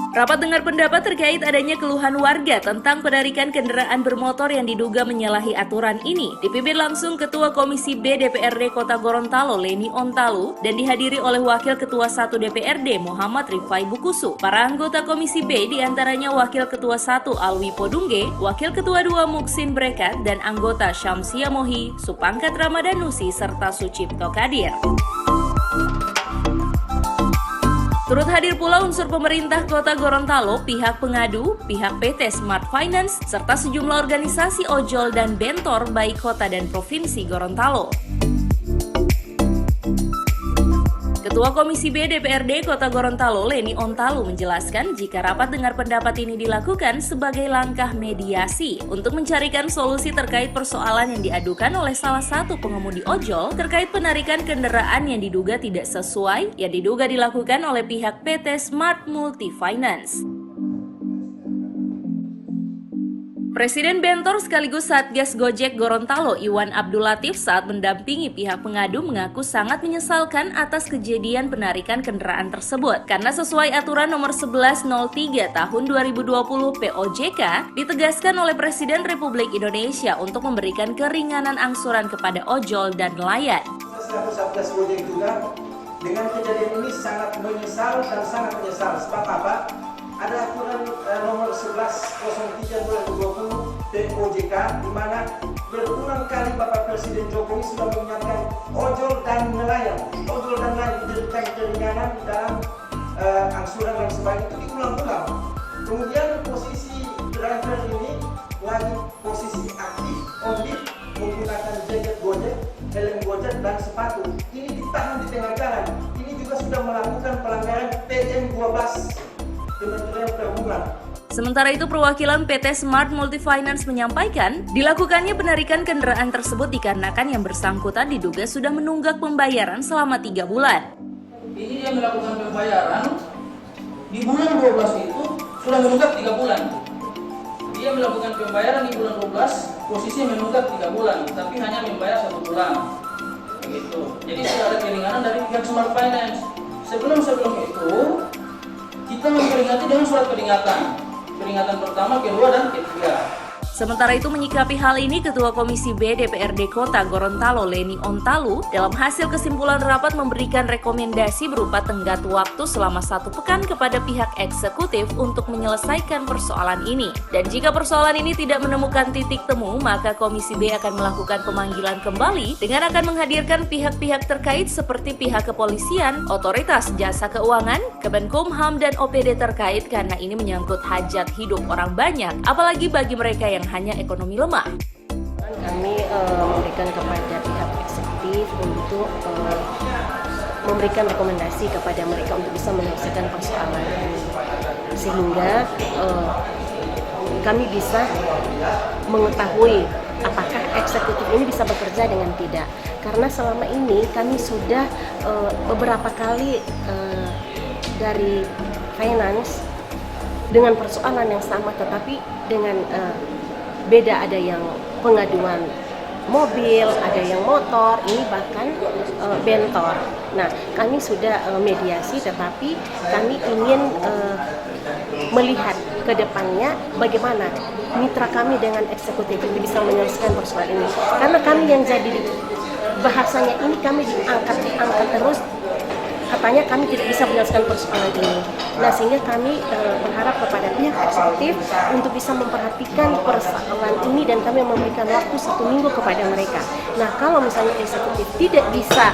Rapat dengar pendapat terkait adanya keluhan warga tentang penarikan kendaraan bermotor yang diduga menyalahi aturan ini dipimpin langsung Ketua Komisi B DPRD Kota Gorontalo Leni Ontalu dan dihadiri oleh Wakil Ketua 1 DPRD Muhammad Rifai Bukusu. Para anggota Komisi B diantaranya Wakil Ketua 1 Alwi Podungge, Wakil Ketua 2 Muksin Brekat, dan anggota Syamsia Mohi, Supangkat Ramadanusi, serta Sucipto Kadir. Turut hadir pula unsur pemerintah Kota Gorontalo, pihak pengadu, pihak PT Smart Finance, serta sejumlah organisasi ojol dan bentor baik kota dan provinsi Gorontalo. Ketua Komisi B DPRD Kota Gorontalo Leni Ontalu menjelaskan jika rapat dengar pendapat ini dilakukan sebagai langkah mediasi untuk mencarikan solusi terkait persoalan yang diadukan oleh salah satu pengemudi ojol terkait penarikan kendaraan yang diduga tidak sesuai yang diduga dilakukan oleh pihak PT Smart Multi Finance. Presiden Bentor sekaligus Satgas Gojek Gorontalo Iwan Abdul Latif saat mendampingi pihak pengadu mengaku sangat menyesalkan atas kejadian penarikan kendaraan tersebut karena sesuai aturan nomor 1103 tahun 2020 POJK ditegaskan oleh Presiden Republik Indonesia untuk memberikan keringanan angsuran kepada ojol dan nelayan. Satgas Gojek juga dengan kejadian ini sangat menyesal dan sangat menyesal. Sebab apa? Ada aturan nomor 1103/2020 POJK di mana berulang kali Bapak Presiden Jokowi sudah mengingatkan ojol dan nelayan diberikan keringanan dalam angsuran dan sebagainya, itu diulang-ulang. Kemudian posisi driver ini lagi posisi aktif on lead menggunakan jaket Gojek, helm Gojek dan sepatu. Ini ditahan di tengah jalan. Ini juga sudah melakukan pelanggaran PM12 Kementerian Perhubungan. Sementara itu, perwakilan PT Smart Multi Finance menyampaikan, dilakukannya penarikan kendaraan tersebut dikarenakan yang bersangkutan diduga sudah menunggak pembayaran selama 3 bulan. Ini dia melakukan pembayaran di bulan 12 itu sudah menunggak 3 bulan. Dia melakukan pembayaran di bulan 12, posisinya menunggak 3 bulan, tapi hanya membayar 1 bulan. Begitu. Jadi sudah ada keringanan dari pihak Smart Finance. Sebelum itu, kita memperingati dengan surat peringatan. Peringatan pertama, kedua, dan ketiga. Sementara itu menyikapi hal ini, Ketua Komisi B DPRD Kota Gorontalo Leni Ontalu dalam hasil kesimpulan rapat memberikan rekomendasi berupa tenggat waktu selama 1 pekan kepada pihak eksekutif untuk menyelesaikan persoalan ini. Dan jika persoalan ini tidak menemukan titik temu, maka Komisi B akan melakukan pemanggilan kembali dengan akan menghadirkan pihak-pihak terkait seperti pihak kepolisian, otoritas jasa keuangan, Kemenkumham, dan OPD terkait karena ini menyangkut hajat hidup orang banyak, apalagi bagi mereka yang hanya ekonomi lemah. Kami memberikan kepada pihak eksekutif untuk memberikan rekomendasi kepada mereka untuk bisa menyelesaikan persoalan ini, sehingga kami bisa mengetahui apakah eksekutif ini bisa bekerja dengan tidak. Karena selama ini kami sudah beberapa kali dari finance dengan persoalan yang sama, tetapi dengan beda, ada yang pengaduan mobil, ada yang motor, ini bahkan bentor. Nah, kami sudah mediasi, tetapi kami ingin melihat ke depannya bagaimana mitra kami dengan eksekutif itu bisa menyelesaikan persoalan ini. Karena kami yang jadi bahasanya ini kami diangkat terus, katanya kami tidak bisa menyelesaikan persoalan ini. Nah, sehingga kami berharap kepada pihak eksekutif untuk bisa memperhatikan persoalan ini dan kami memberikan waktu 1 minggu kepada mereka. Nah, kalau misalnya eksekutif tidak bisa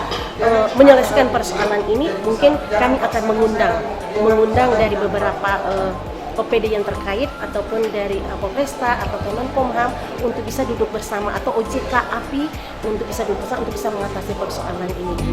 menyelesaikan persoalan ini, mungkin kami akan mengundang dari beberapa OPD yang terkait ataupun dari Polresta atau Kemenkumham untuk bisa duduk bersama, atau OJK API untuk bisa duduk bersama untuk bisa mengatasi persoalan ini.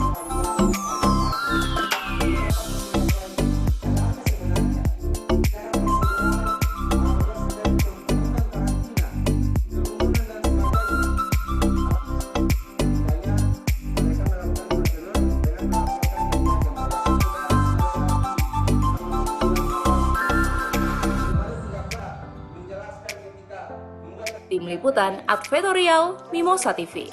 Tim Liputan Advertorial Mimosa TV.